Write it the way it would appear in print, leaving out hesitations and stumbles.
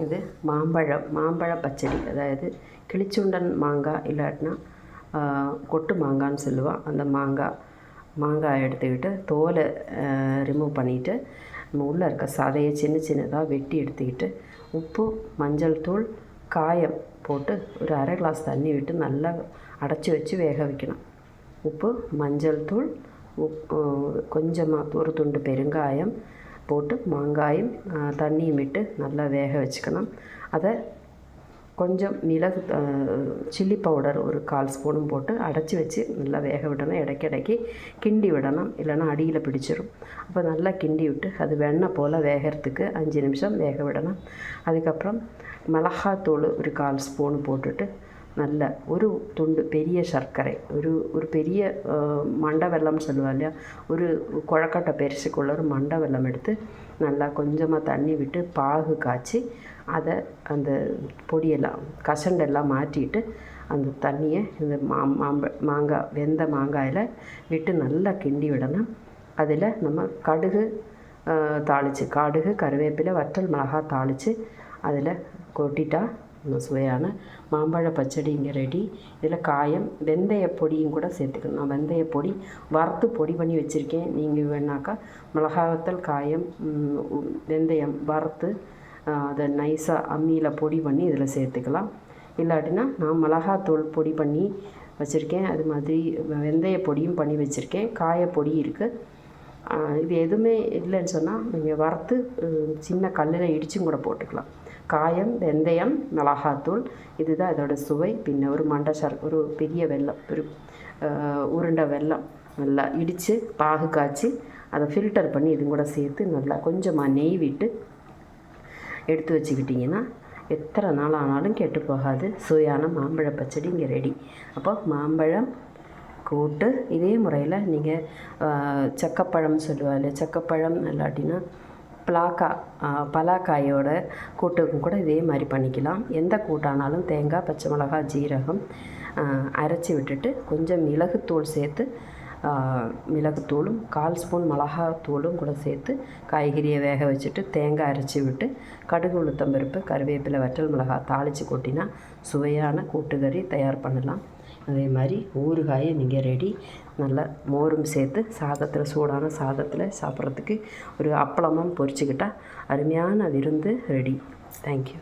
இது மாம்பழ பச்சடி. அதாவது கிளிச்சுண்டன் மாங்காய் இல்லாட்டினா கொட்டு மாங்கான்னு சொல்லுவாள். அந்த மாங்காய் எடுத்துக்கிட்டு தோலை ரிமூவ் பண்ணிவிட்டு நம்ம உள்ளே இருக்க சதையை சின்னதாக வெட்டி எடுத்துக்கிட்டு உப்பு, மஞ்சள் தூள், காயம் போட்டு ஒரு அரை கிளாஸ் தண்ணி விட்டு நல்லா அடைச்சி வச்சு வேக வைக்கணும். உப்பு, மஞ்சள் தூள், கொஞ்சமாக ஒரு துண்டு பெருங்காயம் போட்டு மாங்காயும் தண்ணியும் விட்டு நல்லா வேக வச்சுக்கணும். அதை கொஞ்சம் மிளகு சில்லி பவுடர் ஒரு 1/4 ஸ்பூனும் போட்டு அடைச்சி வச்சு நல்லா வேக விடணும். இடைக்கி கிண்டி விடணும், இல்லைன்னா அடியில் பிடிச்சிடும். அப்போ நல்லா கிண்டி விட்டு அது வெண்ணெய் போல் வேகிறதுக்கு 5 நிமிஷம் வேக விடணும். அதுக்கப்புறம் மிளகாத்தூள் ஒரு 1/4 ஸ்பூன் போட்டுட்டு நல்ல ஒரு துண்டு பெரிய சர்க்கரை, ஒரு பெரிய மண்டை வெல்லம் சொல்லுவா இல்லையா, ஒரு குழக்கட்டை பெருசுக்குள்ள ஒரு மண்டை வெல்லம் எடுத்து நல்லா கொஞ்சமாக தண்ணி விட்டு பாகு காய்ச்சி அதை அந்த பொடியெல்லாம் கசண்டெல்லாம் மாற்றிட்டு அந்த தண்ணியை இந்த வெந்த மாங்காயில் விட்டு நல்லா கிண்டி விடணும். அதில் நம்ம கடுகு, கருவேப்பிலை, வற்றல் மிளகாய் தாளித்து அதில் கொட்டிட்டா சுவையான மாம்பழ பச்சடி இங்கே ரெடி. இதில் காயம், வெந்தய பொடியும் கூட சேர்த்துக்கணும். நான் வெந்தய பொடி வறுத்து பொடி பண்ணி வச்சுருக்கேன். நீங்கள் வேணாக்கா மிளகாவத்தல், காயம், வெந்தயம் வறுத்து அதை நைஸாக அம்மியில் பொடி பண்ணி இதில் சேர்த்துக்கலாம். இல்லாட்டினா நான் மிளகாத்தூள் பொடி பண்ணி வச்சுருக்கேன். அது மாதிரி வெந்தய பொடியும் பண்ணி வச்சுருக்கேன். காயப்பொடி இருக்குது. இது எதுவுமே இல்லைன்னு சொன்னால் நீங்கள் வறுத்து சின்ன கல்லில் இடிச்சும் கூட போட்டுக்கலாம். காயம், வெந்தயம், மிளகாத்தூள், இதுதான் இதோட சுவை. பின்ன ஒரு ஒரு பெரிய வெல்லம், ஒரு உருண்டை வெல்லம் நல்லா இடித்து பாகு காய்ச்சி அதை ஃபில்டர் பண்ணி இது கூட சேர்த்து நல்லா கொஞ்சமாக நெய் விட்டு எடுத்து வச்சுக்கிட்டிங்கன்னா எத்தனை நாள் ஆனாலும் கெட்டு போகாது. சுவையான மாம்பழ பச்சடி இங்கே ரெடி. அப்போ மாம்பழம் கூட்டு இதே முறையில் நீங்கள் சக்கப்பழம் சொல்லுவாள், சக்கப்பழம் இல்லாட்டினா பலாக்காயோட கூட்டுக்கும் கூட இதே மாதிரி பண்ணிக்கலாம். எந்த கூட்டானாலும் தேங்காய், பச்சை மிளகாய், ஜீரகம் அரைச்சி விட்டுட்டு கொஞ்சம் மிளகுத்தூள் சேர்த்து மிளகுத்தூளும் 1/4 ஸ்பூன் மிளகாத்தூளும் கூட சேர்த்து காய்கறியை வேக வச்சுட்டு தேங்காய் அரைச்சி விட்டு கடுகு, உளுத்தம்பருப்பு, கருவேப்பிலை, வற்றல் மிளகாய் தாளித்து கொட்டினா சுவையான கூட்டுக்கறி தயார் பண்ணலாம். அதே மாதிரி ஊறுகாயை நீங்கள் ரெடி. நல்லா மோரும் சேர்த்து சாதத்தில், சூடான சாதத்தில் சாப்பிட்றதுக்கு ஒரு அப்பளமும் பொரிச்சுக்கிட்டால் அருமையான விருந்து ரெடி. தேங்க்யூ.